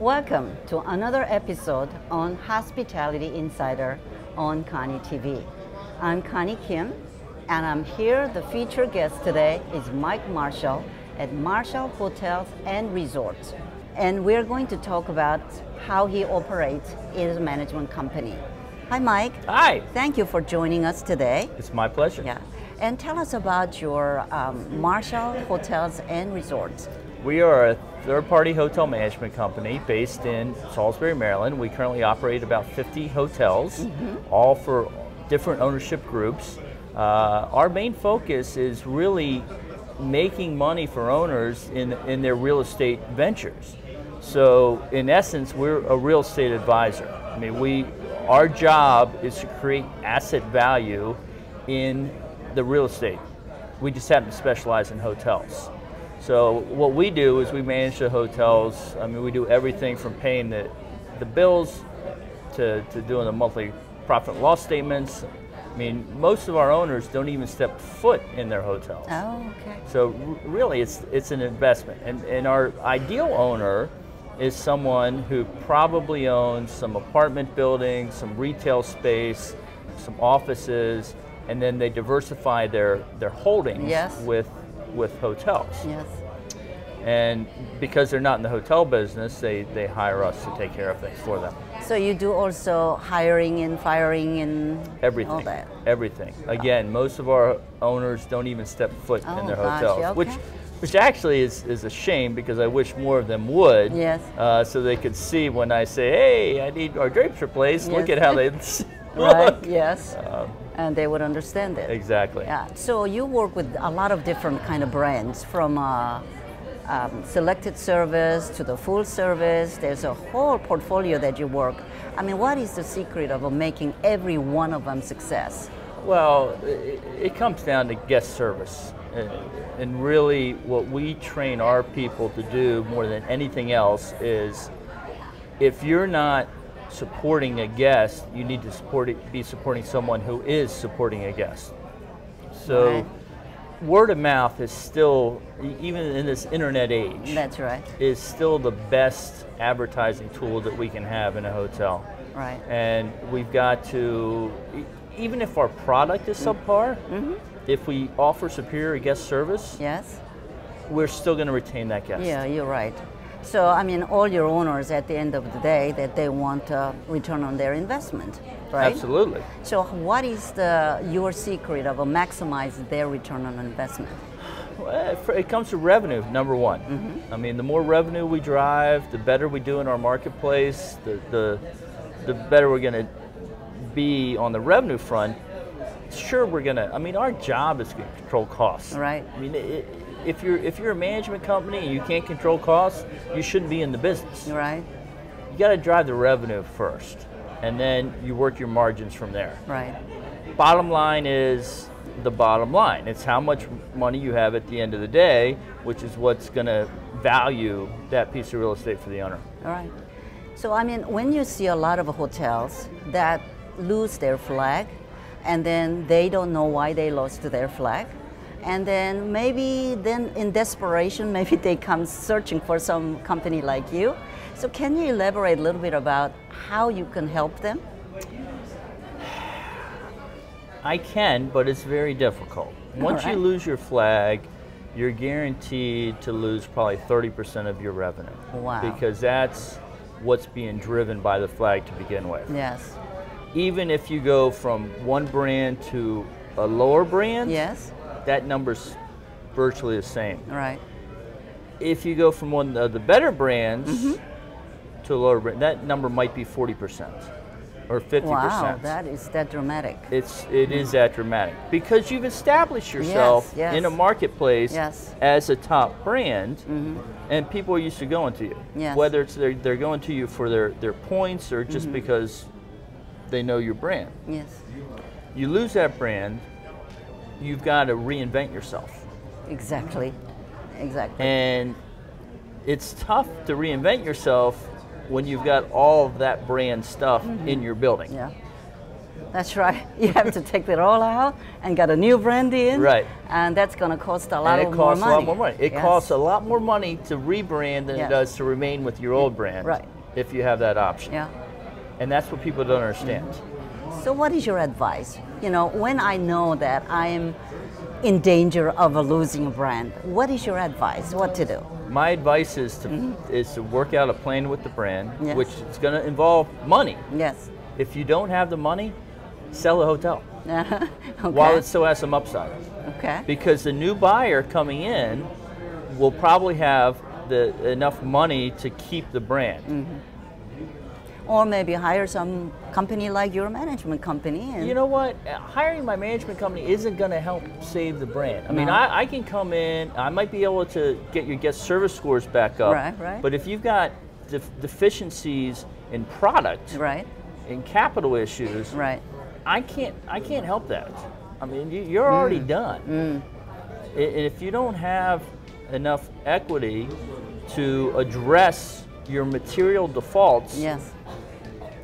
Welcome to another episode on Hospitality Insider on Koni TV. I'm Koni Kim, and I'm here. The featured guest today is Mike Marshall at Marshal Hotels and Resorts. And we're going to talk about how he operates his management company. Hi, Mike. Hi. Thank you for joining us today. It's my pleasure. Yeah. And tell us about your Marshal Hotels and Resorts. We are a third-party hotel management company based in Salisbury, Maryland. We currently operate about 50 hotels, all for different ownership groups. Our main focus is really making money for owners in their real estate ventures. So in essence, we're a real estate advisor. I mean, our job is to create asset value in the real estate. We just happen to specialize in hotels. So what we do is we manage the hotels. I mean, we do everything from paying the bills to doing the monthly profit and loss statements. I mean, most of our owners don't even step foot in their hotels. Oh, okay. So really, it's an investment. And our ideal owner is someone who probably owns some apartment buildings, some retail space, some offices, and then they diversify their holdings with hotels. Yes. And because they're not in the hotel business, they hire us to take care of things for them. So you do also hiring and firing and everything, all that? Everything. Again, most of our owners don't even step foot in their hotels, okay. which actually is a shame, because I wish more of them would. Yes. So they could see when I say, hey, I need our drapes replaced, yes. Look at how they Right, look. yes. And they would understand it. Exactly. Yeah. So you work with a lot of different kind of brands, from selected service to the full service. There's a whole portfolio that you work. I mean, what is the secret of making every one of them success? Well, it comes down to guest service. And really what we train our people to do more than anything else is, if you're not supporting a guest, you need to be supporting someone who is supporting a guest. So right. Word of mouth is still, even in this internet age, that's right, is still the best advertising tool that we can have in a hotel. Right. And we've got to, even if our product is subpar, if we offer superior guest service, yes, we're still going to retain that guest. Yeah, you're right. So, I mean, all your owners at the end of the day, that they want a return on their investment, right? Absolutely. So what is your secret of maximizing their return on investment? Well, it comes to revenue, number one. I mean, the more revenue we drive, the better we do in our marketplace, the better we're going to be on the revenue front. Sure, we're going to, I mean, our job is to control costs. Right. I mean, if you're a management company and you can't control costs, you shouldn't be in the business. Right. You got to drive the revenue first, and then you work your margins from there. Right. Bottom line is the bottom line. It's how much money you have at the end of the day, which is what's going to value that piece of real estate for the owner. All right. So, I mean, when you see a lot of hotels that lose their flag, and then they don't know why they lost their flag, and then maybe in desperation, maybe they come searching for some company like you. So can you elaborate a little bit about how you can help them? I can, but it's very difficult. Once you lose your flag, you're guaranteed to lose probably 30% of your revenue. Wow. Because that's what's being driven by the flag to begin with. Yes. Even if you go from one brand to a lower brand, yes, that number's virtually the same. Right. If you go from one of the better brands to a lower brand, that number might be 40% or 50%. Wow, that is that dramatic. It is that dramatic, because you've established yourself in a marketplace as a top brand, and people are used to going to you. Yes. Whether it's they're going to you for their points, or just because they know your brand. Yes. You lose that brand, you've got to reinvent yourself. Exactly. Exactly. And it's tough to reinvent yourself when you've got all of that brand stuff in your building. Yeah. That's right. You have to take it all out and get a new brand in. Right. And that's going to cost a lot more money. It costs a lot more money to rebrand than it does to remain with your old brand. Right. if you have that option. Yeah. And that's what people don't understand. So what is your advice? You know, when I know that I'm in danger of losing a brand, what is your advice? What to do? My advice is to work out a plan with the brand, Yes. which is going to involve money. Yes. If you don't have the money, sell the hotel Okay. while it still has some upside. Okay. Because the new buyer coming in will probably have enough money to keep the brand. Or maybe hire some company like your management company. And You know what? Hiring my management company isn't going to help save the brand. I mean, No. I can come in, I might be able to get your guest service scores back up. Right, right. But if you've got deficiencies in product, Right. in capital issues, Right. I can't help that. I mean, you're already done. If you don't have enough equity to address your material defaults, Yes.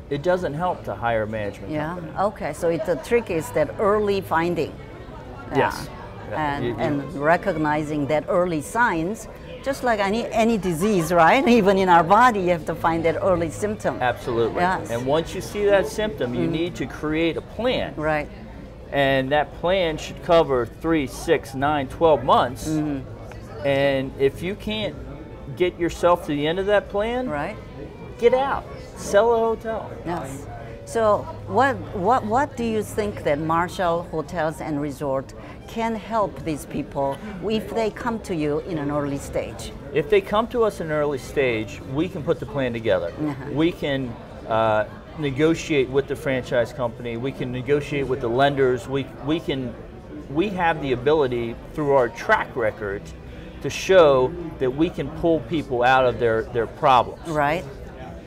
it doesn't help to hire a management Yeah. company. Okay. So the trick is that early finding. Yes. Yeah. And recognizing that early signs, just like any disease, right? Even in our body, you have to find that early symptom. Absolutely. Yes. And once you see that symptom, you need to create a plan. Right. And that plan should cover 3, 6, 9, 12 months. And if you can't get yourself to the end of that plan, Right. get out. Sell a hotel. Yes. So what do you think that Marshal Hotels and Resort can help these people if they come to you in an early stage? If they come to us in an early stage, we can put the plan together. We can negotiate with the franchise company. We can negotiate with the lenders. We have the ability through our track record to show that we can pull people out of their problems. Right.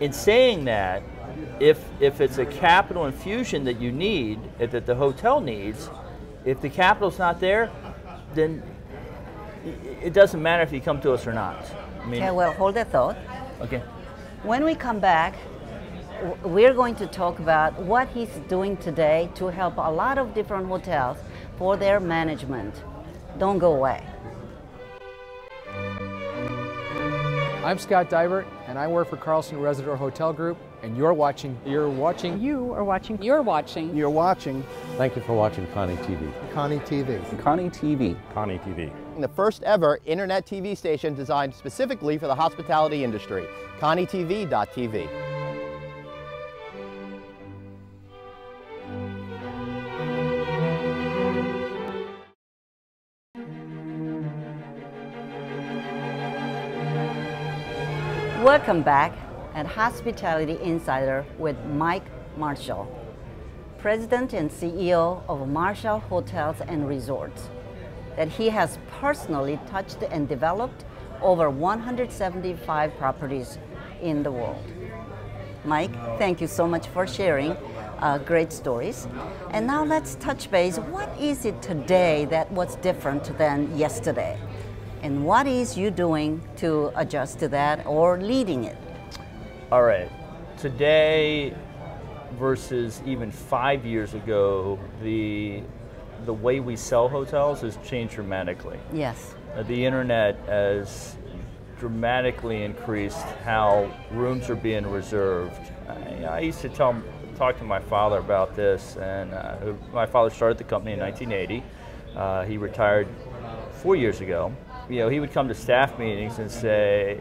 In saying that, if it's a capital infusion that you need, that the hotel needs, if the capital's not there, then it doesn't matter if you come to us or not. I mean, Okay, well, hold that thought. okay. When we come back, we're going to talk about what he's doing today to help a lot of different hotels for their management. Don't go away. I'm Scott Divert, and I work for Carlson Residor Hotel Group, and you're watching. You're watching. Thank you for watching Koni TV. Koni TV. Koni TV. Koni TV. The first ever internet TV station designed specifically for the hospitality industry. KoniTV.tv. Welcome back at Hospitality Insider with Mike Marshall, President and CEO of Marshal Hotels and Resorts, that he has personally touched and developed over 175 properties in the world. Mike, thank you so much for sharing great stories. And now let's touch base. What is it today that was different than yesterday? And what is you doing to adjust to that or leading it? All right. Today versus even 5 years ago, the way we sell hotels has changed dramatically. Yes. The internet has dramatically increased how rooms are being reserved. I used to talk to my father about this, and my father started the company in 1980. He retired 4 years ago. You know, he would come to staff meetings and say,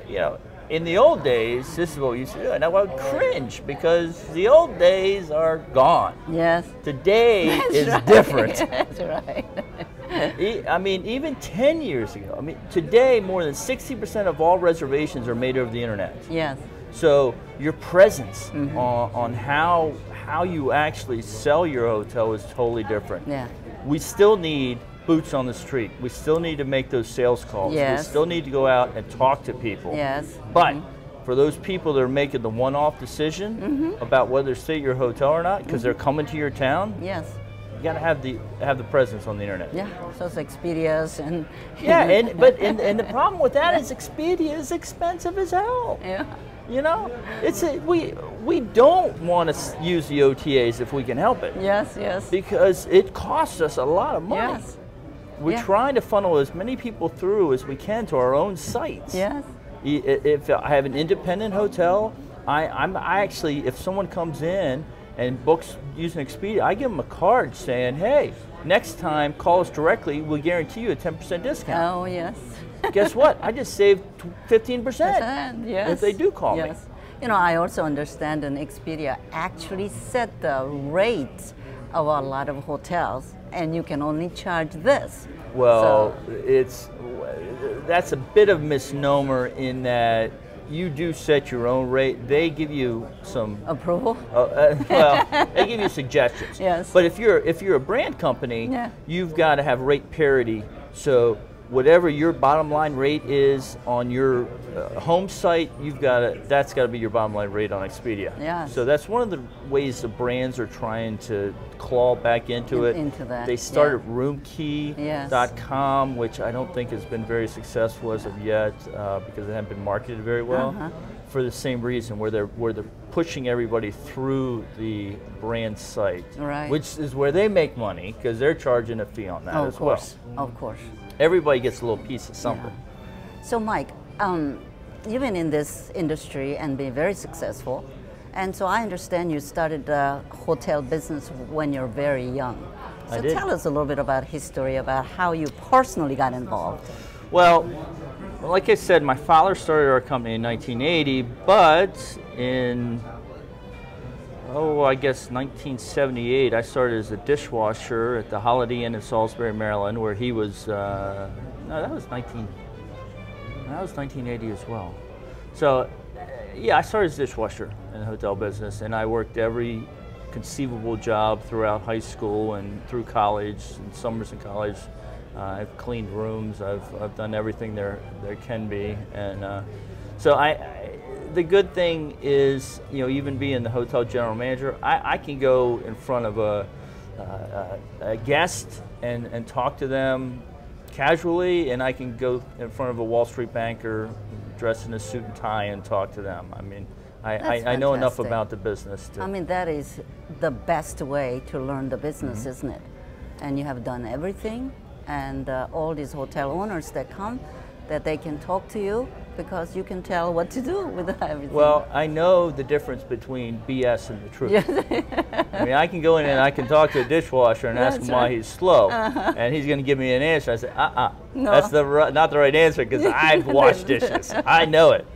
you know, in the old days, this is what we used to do. And I would cringe because the old days are gone. Yes. Today is right. different. That's right. I mean, even 10 years ago, I mean, today more than 60% of all reservations are made over the internet. Yes. So your presence on how you actually sell your hotel is totally different. Yeah. We still need boots on the street. We still need to make those sales calls. Yes. We still need to go out and talk to people. Yes. But for those people that are making the one-off decision about whether to stay at your hotel or not, because they're coming to your town, Yes. you got to have the presence on the internet. Yeah. So it's Expedias and. Yeah, and the problem with that is Expedia is expensive as hell. Yeah. You know, we don't want to use the OTAs if we can help it. Yes. Yes. Because it costs us a lot of money. Yes. We're Yeah. trying to funnel as many people through as we can to our own sites. Yes. If I have an independent hotel, I actually, if someone comes in and books using Expedia, I give them a card saying, hey, next time call us directly, we'll guarantee you a 10% discount. Oh, yes. Guess what? I just saved 15% Yes. if they do call me. Yes. You know, I also understand that Expedia actually set the rates of a lot of hotels, and you can only charge this. Well, that's a bit of misnomer in that you do set your own rate. They give you some Approval? well, they give you suggestions. Yes. But if you're a brand company, Yeah. you've got to have rate parity. So whatever your bottom line rate is on your home site, that's got to be your bottom line rate on Expedia. Yes. So that's one of the ways the brands are trying to claw back into it. Into that, They started yeah. roomkey.com, which I don't think has been very successful as of yet because it hasn't been marketed very well. For the same reason, where they're pushing everybody through the brand site, Right. which is where they make money because they're charging a fee on that as well. Of course. Everybody gets a little piece of something. Yeah. So Mike, you've been in this industry and been very successful. And so I understand you started the hotel business when you're very young. So I did. tell us a little bit about history, about how you personally got involved. Well, like I said, my father started our company in 1980, but in, I guess 1978, I started as a dishwasher at the Holiday Inn in Salisbury, Maryland, where he was, that was 1980 as well. So, yeah, I started as a dishwasher in the hotel business, and I worked every conceivable job throughout high school and through college, and summers in college. I've cleaned rooms. I've done everything there can be, and so the good thing is, even being the hotel general manager, I can go in front of a guest and talk to them casually, and I can go in front of a Wall Street banker dressed in a suit and tie and talk to them. I mean, I know enough fantastic. about the business. I mean, that is the best way to learn the business, isn't it? And you have done everything, and all these hotel owners that come, that they can talk to you because you can tell what to do with everything. Well, I know the difference between BS and the truth. I mean, I can go in and I can talk to a dishwasher and ask him why he's slow, and he's going to give me an answer. I say, No. that's not the right answer because I've washed dishes. I know it.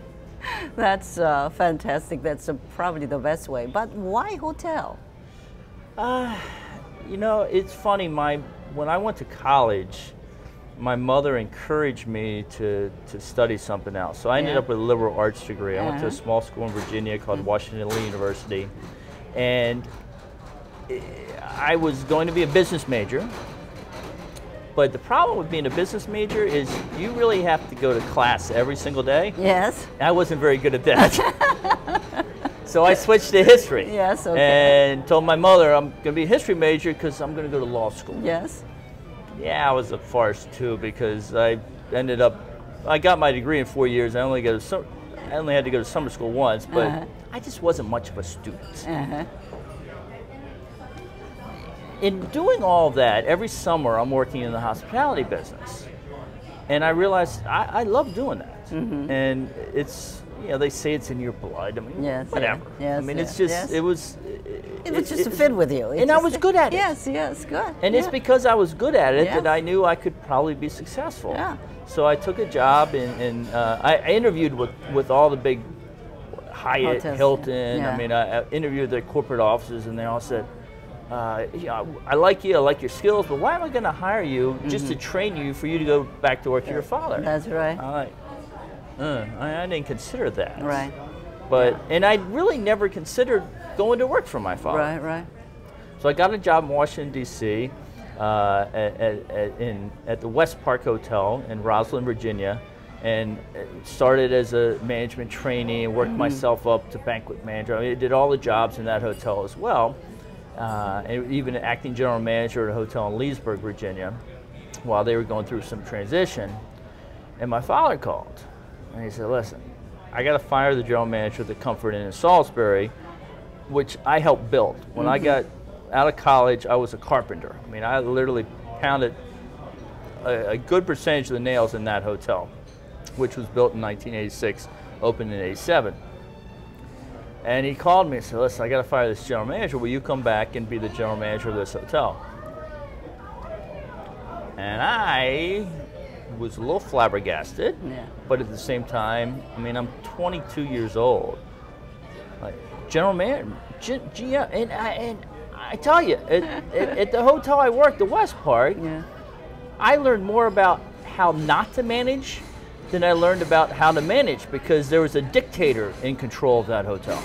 That's fantastic. That's probably the best way. But why hotel? It's funny. When I went to college, my mother encouraged me to study something else. So I ended up with a liberal arts degree. I went to a small school in Virginia called Washington Lee University, and I was going to be a business major. But the problem with being a business major is you really have to go to class every single day. Yes. I wasn't very good at that. So I switched to history. Yes, okay. And told my mother I'm going to be a history major because I'm going to go to law school. Yes. Yeah, it was a farce too because I got my degree in 4 years. I only had to go to summer school once, but I just wasn't much of a student. In doing all that, every summer I'm working in the hospitality business. And I realized I love doing that. And it's, they say it's in your blood. I mean, whatever. Yes, I mean, it's just, it was just a fit with you. And I was good at it. Yes, good. And it's because I was good at it Yes. that I knew I could probably be successful. Yeah. So I took a job and I interviewed with all the big Hyatt, Hotels, Hilton. yeah. I mean, I interviewed their corporate offices, and they all said, I like you, I like your skills, but why am I going to hire you just to train you for you to go back to work for your father? That's right. I'm like, I didn't consider that. Right. But and I really never considered going to work for my father. Right. So I got a job in Washington, D.C. At the West Park Hotel in Roslyn, Virginia, and started as a management trainee and worked myself up to banquet manager. I mean, I did all the jobs in that hotel as well, and even an acting general manager at a hotel in Leesburg, Virginia, while they were going through some transition. And my father called, and he said, listen, I got to fire the general manager of the Comfort Inn in Salisbury, which I helped build. When I got out of college, I was a carpenter. I mean, I literally pounded a good percentage of the nails in that hotel. which was built in 1986, opened in 87. And he called me and said, listen, I got to fire this general manager. Will you come back and be the general manager of this hotel? And I was a little flabbergasted, but at the same time, I mean, I'm 22 years old. Like, general manager, and I tell you, at the hotel I worked, the West Park, I learned more about how not to manage than I learned about how to manage, because there was a dictator in control of that hotel.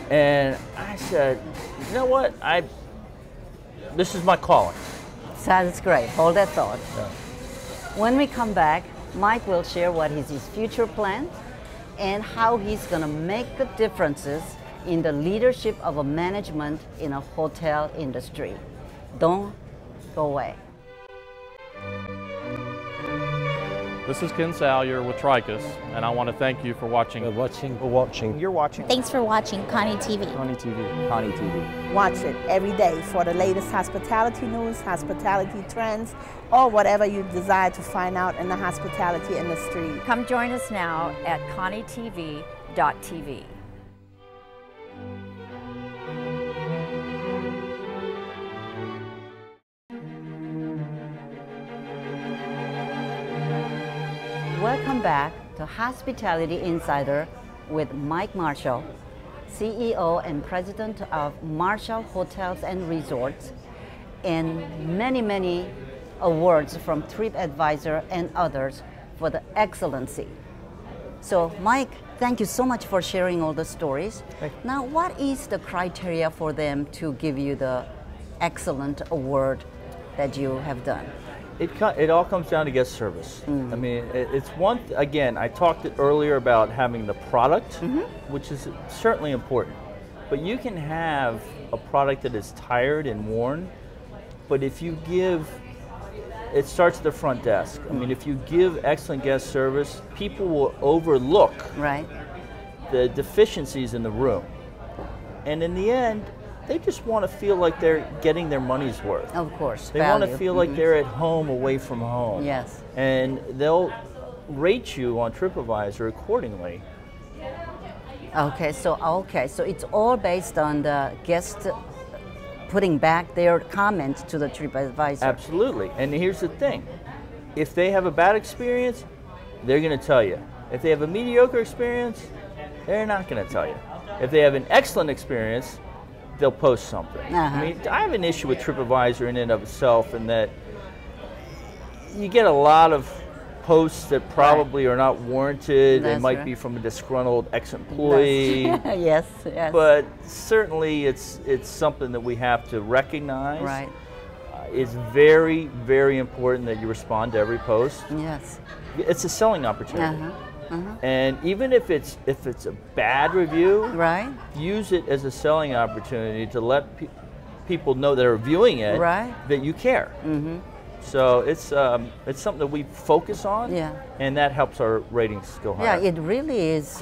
And I said, you know what, this is my calling. Sounds great. Hold that thought. Yeah. When we come back, Mike will share what is his future plan and how he's going to make the differences in the leadership of a management in a hotel industry. Don't go away. This is Ken Salyer with Tricus, and I want to thank you for watching. You're watching. Thanks for watching Koni TV. Koni TV. Koni TV. Watch it every day for the latest hospitality news, hospitality trends, or whatever you desire to find out in the hospitality industry. Come join us now at KoniTV.tv. Welcome back to Hospitality Insider with Mike Marshall, CEO and President of Marshal Hotels and Resorts, and many, many awards from TripAdvisor and others for the excellency. So Mike, thank you so much for sharing all the stories. Now, what is the criteria for them to give you the excellent award that you have done? It all comes down to guest service. I mean, it's one, again, I talked earlier about having the product, which is certainly important. But you can have a product that is tired and worn, but if you give, it starts at the front desk. I mean, if you give excellent guest service, people will overlook the deficiencies in the room. And in the end, they just want to feel like they're getting their money's worth. Of course, They want to feel like they're at home away from home. Yes. And they'll rate you on TripAdvisor accordingly. Okay, so it's all based on the guest putting back their comments to the TripAdvisor. Absolutely. And here's the thing. If they have a bad experience, they're going to tell you. If they have a mediocre experience, they're not going to tell you. If they have an excellent experience, they'll post something. I mean, I have an issue with TripAdvisor in and of itself, in that you get a lot of posts that probably are not warranted. They might be from a disgruntled ex-employee. Yes. But certainly it's something that we have to recognize. Right. It's very, very important that you respond to every post. Yes. It's a selling opportunity. And even if it's a bad review, use it as a selling opportunity to let people know that are viewing it that you care. So it's something that we focus on, and that helps our ratings go higher. Yeah, it really is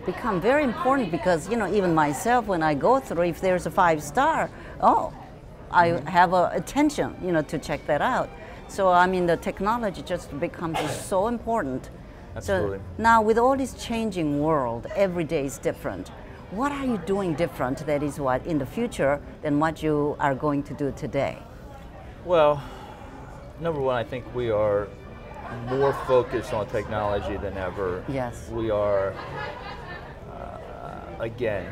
become very important, because even myself, when I go through, if there's a 5-star, I have attention to check that out. So I mean, the technology just becomes so important. Absolutely. So now, with all this changing world, every day is different. What are you doing different that is what in the future than what you are going to do today? Well, number one, I think we are more focused on technology than ever. Yes. We are, again,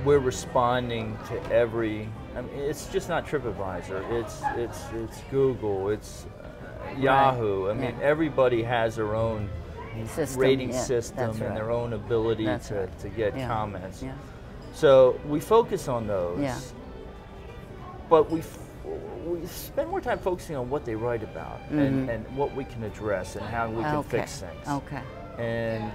we're responding to every, I mean, it's just not TripAdvisor, it's Google, it's Yahoo. I mean, everybody has their own rating system and their own ability to get comments. So we focus on those, but we spend more time focusing on what they write about and what we can address and how we can fix things. And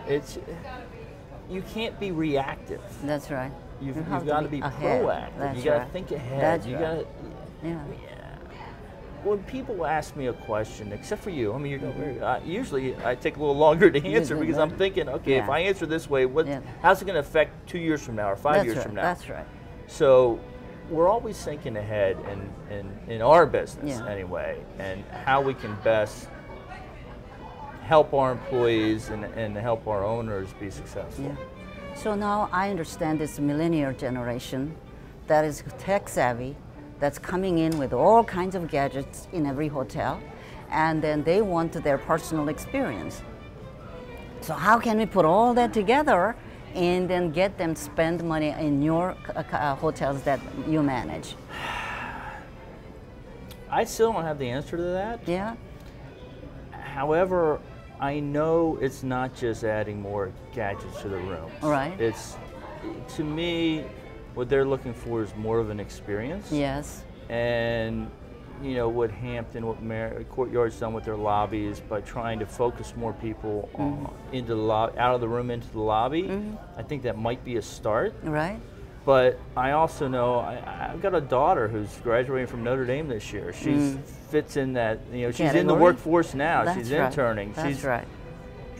you can't be reactive. That's right. You've got to be proactive. You got to think ahead. You got to. When people ask me a question, except for you, I mean, usually I take a little longer to answer, because I'm thinking, okay, if I answer this way, how's it going to affect 2 years from now or 5 years from now? That's right. So we're always thinking ahead in our business anyway, and how we can best help our employees and help our owners be successful. Yeah. So now I understand this millennial generation that is tech savvy, that's coming in with all kinds of gadgets in every hotel, and then they want their personal experience. So how can we put all that together and then get them spend money in your hotels that you manage? I still don't have the answer to that. Yeah. However, I know it's not just adding more gadgets to the rooms. Right. It's, to me, what they're looking for is more of an experience. Yes. And you know what Hampton, what Courtyard's done with their lobbies by trying to focus more people into the out of the room into the lobby. I think that might be a start. Right. But I also know I've got a daughter who's graduating from Notre Dame this year. She fits in that, you know, she's in the workforce now. That's she's right. interning. That's right.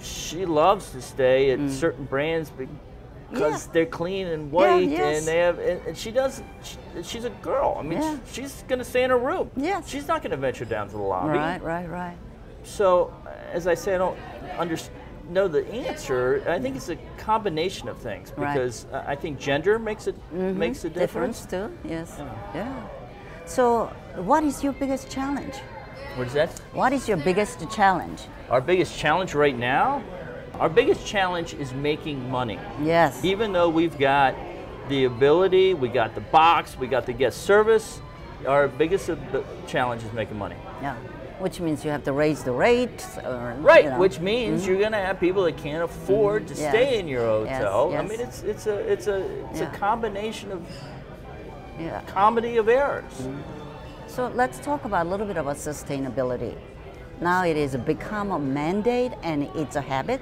She loves to stay at certain brands because they're clean and white, and they have. And she does. She's a girl. I mean, she's going to stay in her room. Yes. She's not going to venture down to the lobby. Right. So, as I say, I don't know the answer. I think it's a combination of things because I think gender makes a difference too. Yes. Yeah. So, what is your biggest challenge? What is that? What is your biggest challenge? Our biggest challenge right now? Our biggest challenge is making money. Yes. Even though we've got the ability, we got the box, we got the guest service, our biggest challenge is making money. Yeah. Which means you have to raise the rates. Right, you know. which means you're going to have people that can't afford to stay in your hotel. Yes. I mean, it's a combination of comedy of errors. So let's talk about a little bit about sustainability. Now it is become a mandate and it's a habit.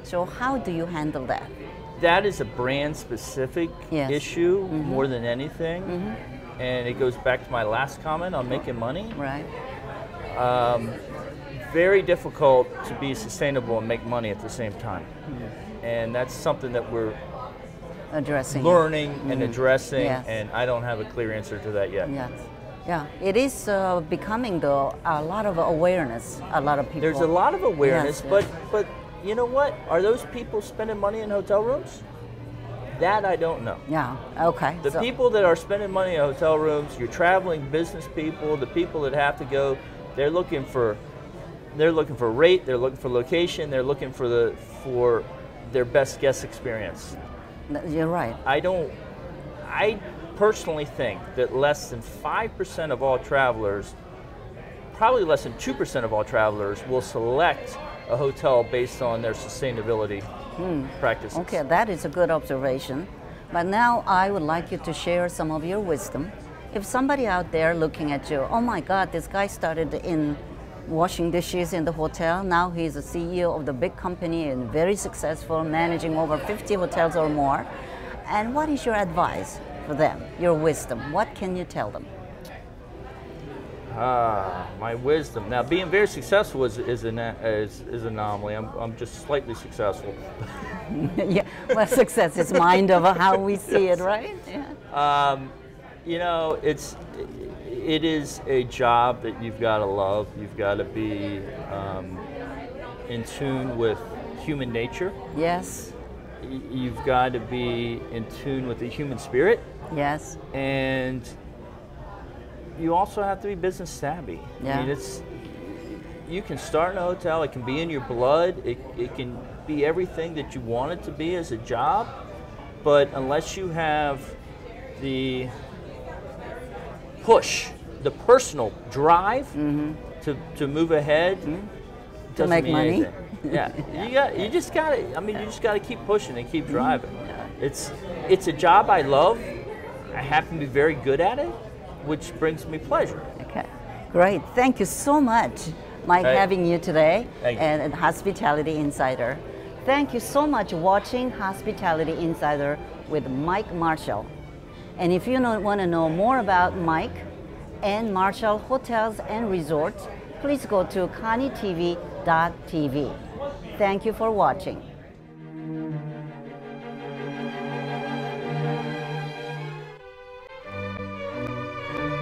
So how do you handle that? That is a brand-specific issue more than anything, and it goes back to my last comment on making money. Right. Very difficult to be sustainable and make money at the same time, and that's something that we're learning and addressing, and I don't have a clear answer to that yet. Yes. Yeah, it is becoming though a lot of awareness. A lot of people. There's a lot of awareness, but you know what? Are those people spending money in hotel rooms? That I don't know. Yeah. Okay. The people that are spending money in hotel rooms, your traveling business people, the people that have to go, they're looking for rate, they're looking for location, they're looking for their best guest experience. You're right. I personally think that less than 5% of all travelers, probably less than 2% of all travelers will select a hotel based on their sustainability practices. Okay, that is a good observation. But now I would like you to share some of your wisdom. If somebody out there looking at you, oh my God, this guy started in washing dishes in the hotel, now he's a CEO of the big company and very successful, managing over 50 hotels or more. And what is your advice for them, your wisdom? What can you tell them? My wisdom. Now, being very successful is an anomaly. I'm just slightly successful. Yeah, well, success is mind over how we see it, right? Yeah. You know, it is a job that you've got to love. You've got to be in tune with human nature. Yes. You've got to be in tune with the human spirit. Yes. And you also have to be business savvy. Yeah. I mean, you can start in a hotel, it can be in your blood, it can be everything that you want it to be as a job, but unless you have the push, the personal drive to move ahead, to make money. Yeah, you just gotta keep pushing and keep driving. It's a job I love. I happen to be very good at it, which brings me pleasure. Okay, great. Thank you so much, Mike, having you today and Hospitality Insider. Thank you so much watching Hospitality Insider with Mike Marshall. And if you want to know more about Mike and Marshall Hotels and Resorts, please go to KoniTV.tv. Thank you for watching.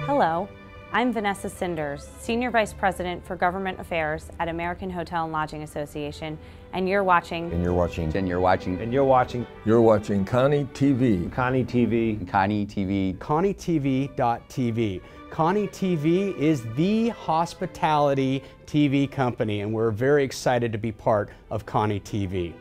Hello, I'm Vanessa Cinders, Senior Vice President for Government Affairs at American Hotel and Lodging Association, and you're watching. And you're watching. And you're watching. And you're watching. You're watching Koni TV. Koni TV. Koni TV. KoniTV.tv. Koni TV is the hospitality TV company, and we're very excited to be part of Koni TV.